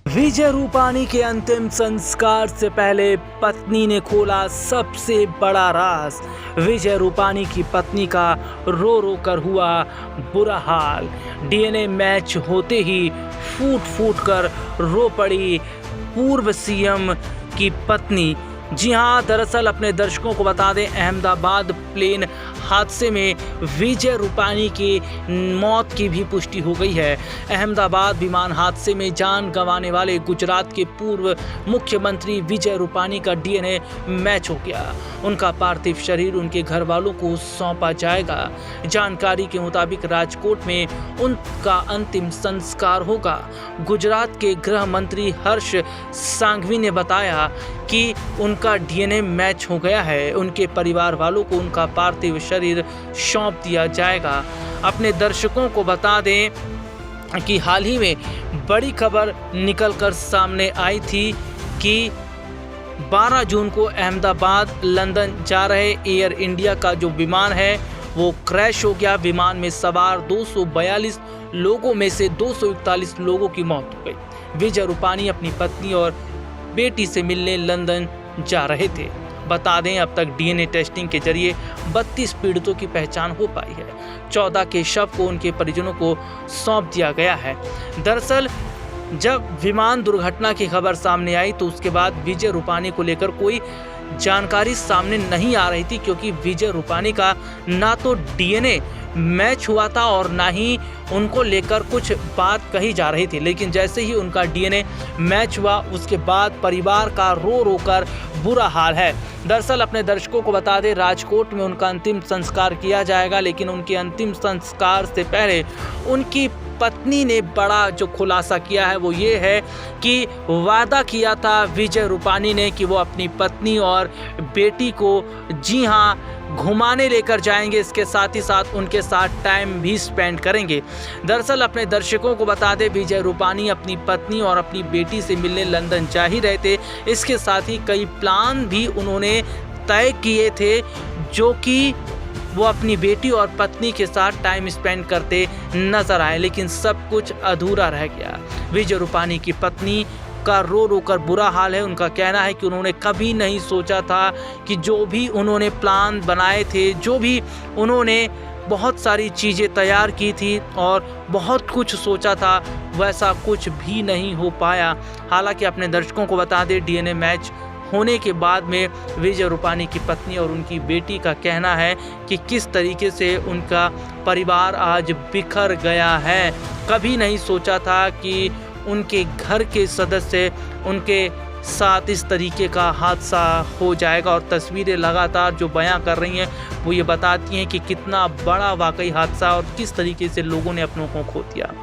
विजय रूपाणी के अंतिम संस्कार से पहले पत्नी ने खोला सबसे बड़ा राज। विजय रूपाणी की पत्नी का रो रो कर हुआ बुरा हाल। डीएनए मैच होते ही फूट फूट कर रो पड़ी पूर्व सीएम की पत्नी। जी हां, दरअसल अपने दर्शकों को बता दें, अहमदाबाद प्लेन हादसे में विजय रूपाणी की मौत की भी पुष्टि हो गई है। अहमदाबाद विमान हादसे में जान गंवाने वाले गुजरात के पूर्व मुख्यमंत्री विजय रूपाणी का डीएनए मैच हो गया। उनका पार्थिव शरीर उनके घर वालों को सौंपा जाएगा। जानकारी के मुताबिक राजकोट में उनका अंतिम संस्कार होगा। गुजरात के गृह मंत्री हर्ष सांघवी ने बताया कि उनका डीएनए मैच हो गया है। उनके परिवार वालों को उनका पार्थिव शरीर सौंप दिया जाएगा। अपने दर्शकों को बता दें कि हाल ही में बड़ी खबर निकलकर सामने आई थी कि 12 जून को अहमदाबाद लंदन जा रहे एयर इंडिया का जो विमान है वो क्रैश हो गया। विमान में सवार 242 लोगों में से 241 लोगों की मौत हो गई। विजय रूपाणी अपनी पत्नी और बेटी से मिलने लंदन जा रहे थे। बता दें, अब तक डीएनए टेस्टिंग के जरिए 32 पीड़ितों की पहचान हो पाई है। 14 के शव को उनके परिजनों को सौंप दिया गया है। दरअसल जब विमान दुर्घटना की खबर सामने आई तो उसके बाद विजय रूपाणी को लेकर कोई जानकारी सामने नहीं आ रही थी, क्योंकि विजय रूपाणी का ना तो डीएनए मैच हुआ था और ना ही उनको लेकर कुछ बात कही जा रही थी। लेकिन जैसे ही उनका डीएनए मैच हुआ उसके बाद परिवार का रो रो कर बुरा हाल है। दरअसल अपने दर्शकों को बता दें, राजकोट में उनका अंतिम संस्कार किया जाएगा, लेकिन उनके अंतिम संस्कार से पहले उनकी पत्नी ने बड़ा जो खुलासा किया है वो ये है कि वादा किया था विजय रूपाणी ने कि वो अपनी पत्नी और बेटी को जी हाँ घुमाने लेकर जाएंगे, इसके साथ ही साथ उनके साथ टाइम भी स्पेंड करेंगे। दरअसल अपने दर्शकों को बता दें, विजय रूपाणी अपनी पत्नी और अपनी बेटी से मिलने लंदन जा ही रहे थे। इसके साथ ही कई प्लान भी उन्होंने तय किए थे, जो कि वो अपनी बेटी और पत्नी के साथ टाइम स्पेंड करते नजर आए, लेकिन सब कुछ अधूरा रह गया। विजय रूपाणी की पत्नी का रो रो कर बुरा हाल है। उनका कहना है कि उन्होंने कभी नहीं सोचा था कि जो भी उन्होंने प्लान बनाए थे, जो भी उन्होंने बहुत सारी चीज़ें तैयार की थी और बहुत कुछ सोचा था, वैसा कुछ भी नहीं हो पाया। हालांकि अपने दर्शकों को बता दें, डीएनए मैच होने के बाद में विजय रूपाणी की पत्नी और उनकी बेटी का कहना है कि किस तरीके से उनका परिवार आज बिखर गया है। कभी नहीं सोचा था कि उनके घर के सदस्य उनके साथ इस तरीके का हादसा हो जाएगा। और तस्वीरें लगातार जो बयां कर रही हैं वो ये बताती हैं कि कितना बड़ा वाकई हादसा और किस तरीके से लोगों ने अपनों को खो दिया।